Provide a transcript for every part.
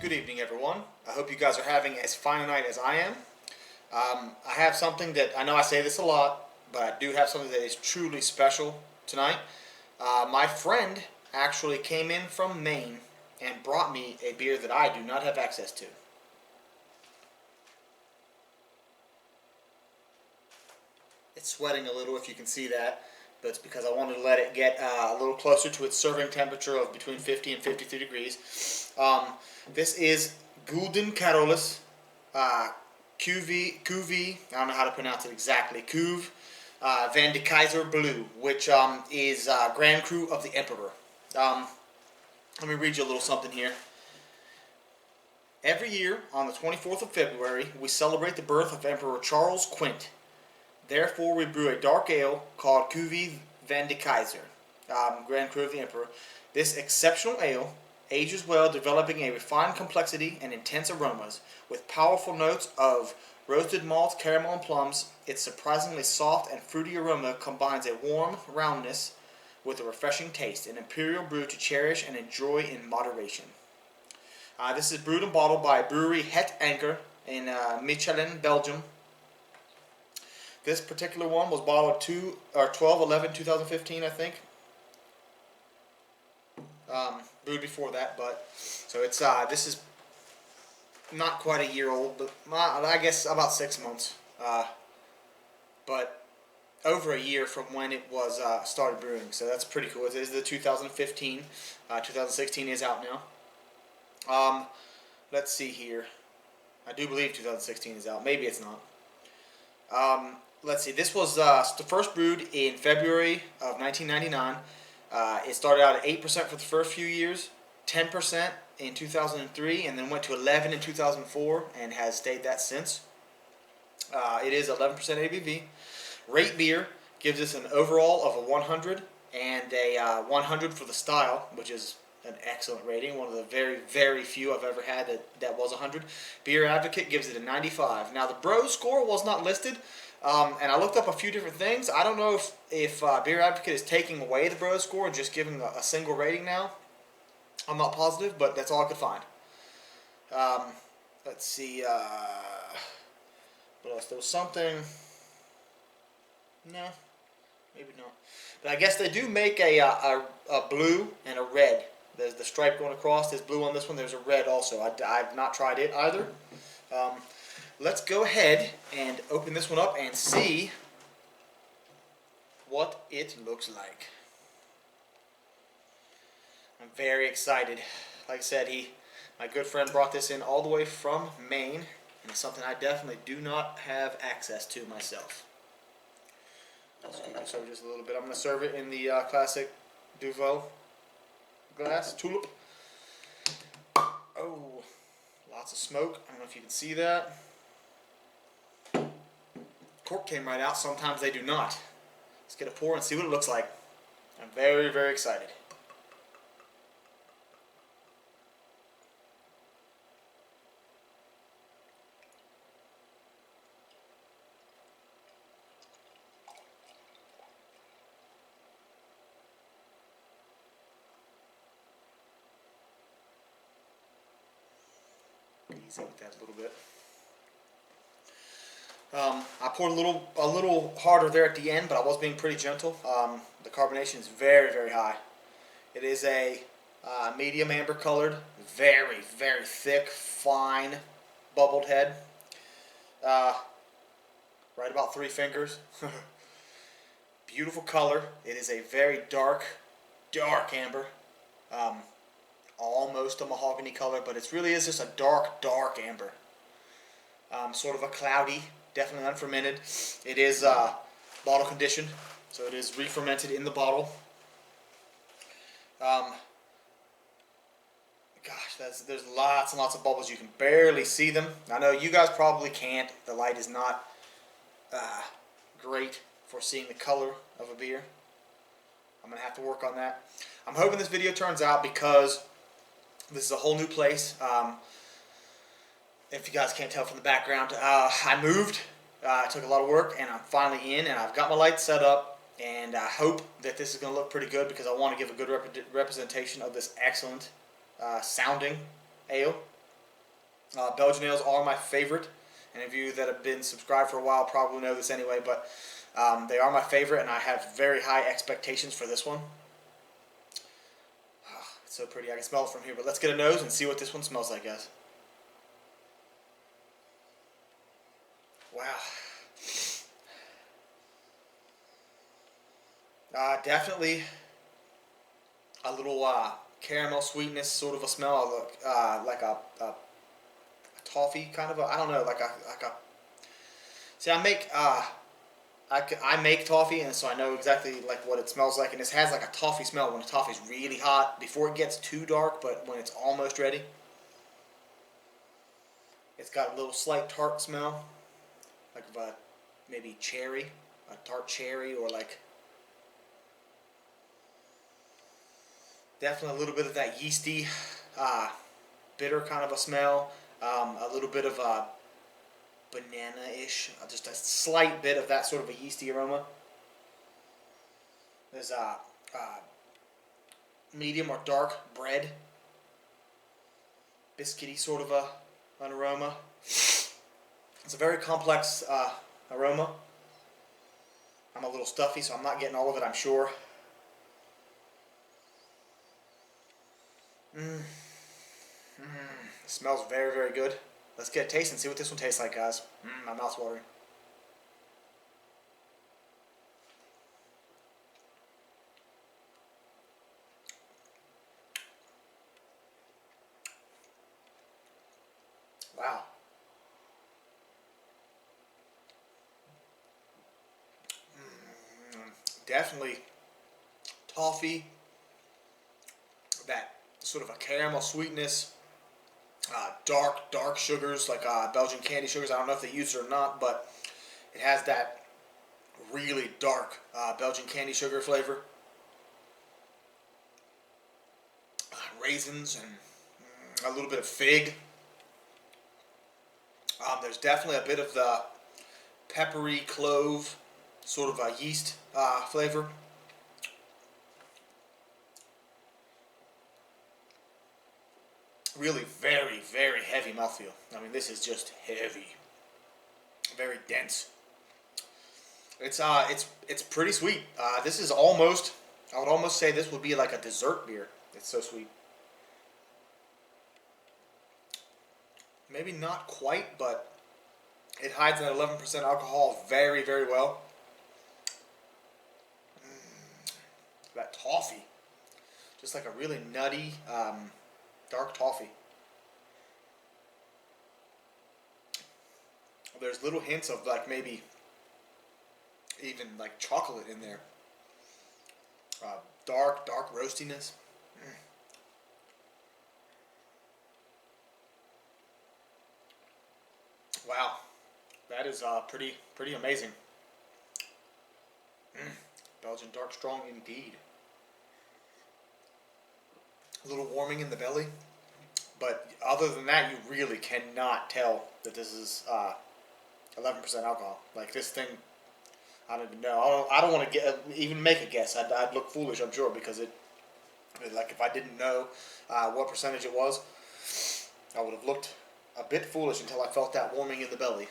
Good evening, everyone. I hope you guys are having as fine a night as I am. I have something that, I know I say this a lot, but I do have something that is truly special tonight. My friend actually came in from Maine and brought me a beer that I do not have access to. It's sweating a little, if you can see that, but it's because I wanted to let it get a little closer to its serving temperature of between 50 and 53 degrees. This is Gouden Carolus Cuvee, I don't know how to pronounce it exactly, Cuvee van de Keizer Brew, which is Grand Cru of the Emperor. Let me read you a little something here. Every year, on the 24th of February, we celebrate the birth of Emperor Charles Quint. Therefore, we brew a dark ale called Cuvee van de Keizer, Grand Cru of the Emperor. This exceptional ale ages well, developing a refined complexity and intense aromas. With powerful notes of roasted malt, caramel, and plums, its surprisingly soft and fruity aroma combines a warm roundness with a refreshing taste, an imperial brew to cherish and enjoy in moderation. This is brewed and bottled by Brewery Het Anker in Mechelen, Belgium. This particular one was bottled 12/11/2015, I think. Brewed before that, but so it's this is not quite a year old, but I guess about 6 months. But over a year from when it was started brewing, so that's pretty cool. It is the 2015. 2016 is out now. Let's see here. I do believe 2016 is out. Maybe it's not. Let's see. This was the first brewed in February of 1999. It started out at 8% for the first few years, 10% in 2003, and then went to 11 in 2004, and has stayed that since. It is 11% ABV. Rate Beer gives us an overall of a 100 and a 100 for the style, which is an excellent rating. One of the very, very few I've ever had that was 100. Beer Advocate gives it a 95. Now, the Bro score was not listed. And I looked up a few different things. I don't know if Beer Advocate is taking away the Bro score and just giving a single rating now. I'm not positive, but that's all I could find. Let's see. What else? There was something. No, maybe not. But I guess they do make a blue and a red. There's the stripe going across. There's blue on this one. There's a red also. I've not tried it either. Let's go ahead and open this one up and see what it looks like. I'm very excited. Like I said, my good friend brought this in all the way from Maine, and it's something I definitely do not have access to myself. I'll scoop this over just a little bit. I'm going to serve it in the classic Duvel glass, tulip. Oh, lots of smoke. I don't know if you can see that. Cork came right out. Sometimes they do not. Let's get a pour and see what it looks like. I'm very, very excited. Easy with that a little bit. I poured a little harder there at the end, but I was being pretty gentle. The carbonation is very, very high. It is a medium amber colored, very, very thick, fine, bubbled head. Right about 3 fingers. Beautiful color. It is a very dark, dark amber. Almost a mahogany color, but it really is just a dark, dark amber. Sort of a cloudy, definitely unfermented. It is bottle conditioned, so it is re-fermented in the bottle. Gosh, there's lots and lots of bubbles. You can barely see them. I know you guys probably can't. The light is not great for seeing the color of a beer. I'm going to have to work on that. I'm hoping this video turns out because this is a whole new place. If you guys can't tell from the background, I moved. It took a lot of work, and I'm finally in, and I've got my lights set up, and I hope that this is going to look pretty good because I want to give a good representation of this excellent sounding ale. Belgian ales are my favorite. Any of you that have been subscribed for a while probably know this anyway, but they are my favorite, and I have very high expectations for this one. Oh, it's so pretty. I can smell it from here, but let's get a nose and see what this one smells like, guys. Wow. Definitely a little caramel sweetness, sort of a smell, like a toffee kind of. I don't know, like a. See, I make toffee, and so I know exactly like what it smells like, and this has like a toffee smell when the toffee's really hot before it gets too dark, but when it's almost ready. It's got a little slight tart smell, like of a maybe cherry, a tart cherry, or like definitely a little bit of that yeasty, bitter kind of a smell. A little bit of a banana-ish, just a slight bit of that sort of a yeasty aroma. There's a medium or dark bread, biscuity sort of an aroma. It's a very complex aroma. I'm a little stuffy, so I'm not getting all of it, I'm sure. It smells very, very good. Let's get a taste and see what this one tastes like, guys. My mouth's watering. Wow. Definitely toffee, that sort of a caramel sweetness, dark sugars like Belgian candy sugars. I don't know if they use it or not, but it has that really dark Belgian candy sugar flavor. Raisins and a little bit of fig. There's definitely a bit of the peppery clove sort of a yeast flavor. Really very, very heavy mouthfeel. I mean, this is just heavy, very dense. It's pretty sweet. This is almost, I would almost say this would be like a dessert beer. It's so sweet. Maybe not quite, but it hides an 11% alcohol very, very well. That toffee, just like a really nutty, dark toffee. There's little hints of like maybe even like chocolate in there. Dark roastiness. Wow, that is pretty amazing. Belgian Dark strong indeed. A little warming in the belly, but other than that, you really cannot tell that this is 11% alcohol. Like this thing, I don't even know. I don't want to even make a guess. I'd look foolish, I'm sure, because like if I didn't know what percentage it was, I would have looked a bit foolish until I felt that warming in the belly.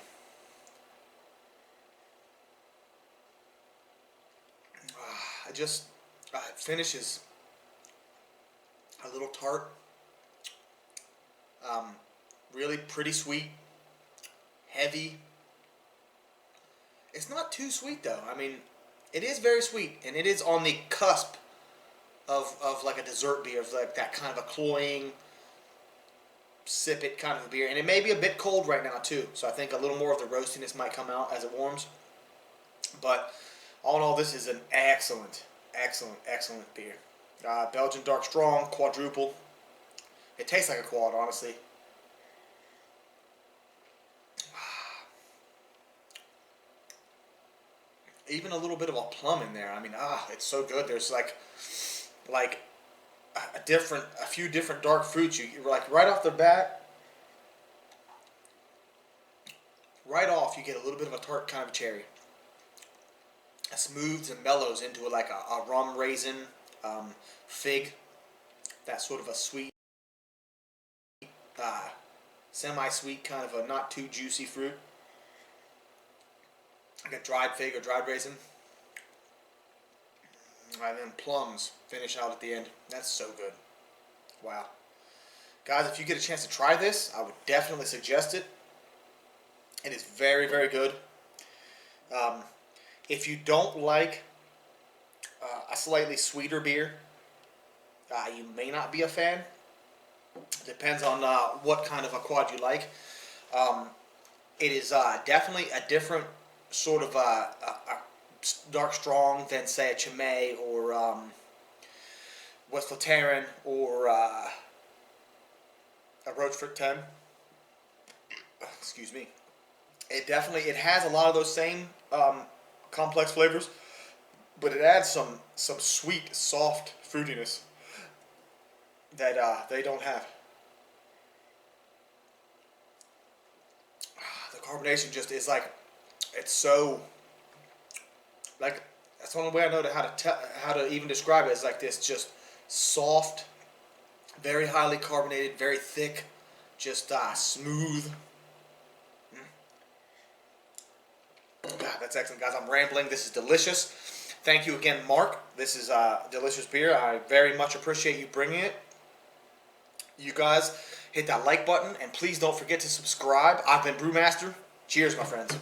It finishes a little tart, really pretty sweet, heavy. It's not too sweet though. I mean, it is very sweet, and it is on the cusp of like a dessert beer, of like that kind of a cloying, sip it kind of a beer. And it may be a bit cold right now too, so I think a little more of the roastiness might come out as it warms. But all in all, this is an excellent beer. Belgian Dark Strong, quadruple. It tastes like a quad, honestly. Even a little bit of a plum in there. I mean, it's so good. There's like a few different dark fruits. You like right off the bat, right off, you get a little bit of a tart kind of cherry. It smooths and mellows into like a rum raisin, fig, that sort of a sweet, semi-sweet, kind of a not too juicy fruit. Like a dried fig or dried raisin. And then plums finish out at the end. That's so good. Wow. Guys, if you get a chance to try this, I would definitely suggest it. It is very, very good. If you don't like a slightly sweeter beer, you may not be a fan. Depends on what kind of a quad you like. It is definitely a different sort of a dark strong than, say, a Chimay or West Lateran or a Rochefort 10. Excuse me. It has a lot of those same complex flavors, but it adds some sweet, soft fruitiness that they don't have. The carbonation just is like, it's so, like, that's the only way I know how to even describe it. It's like this just soft, very highly carbonated, very thick, just smooth. God, that's excellent, guys. I'm rambling. This is delicious. Thank you again, Mark. This is delicious beer. I very much appreciate you bringing it. You guys hit that like button, and please don't forget to subscribe. I've been Brewmaster. Cheers, my friends.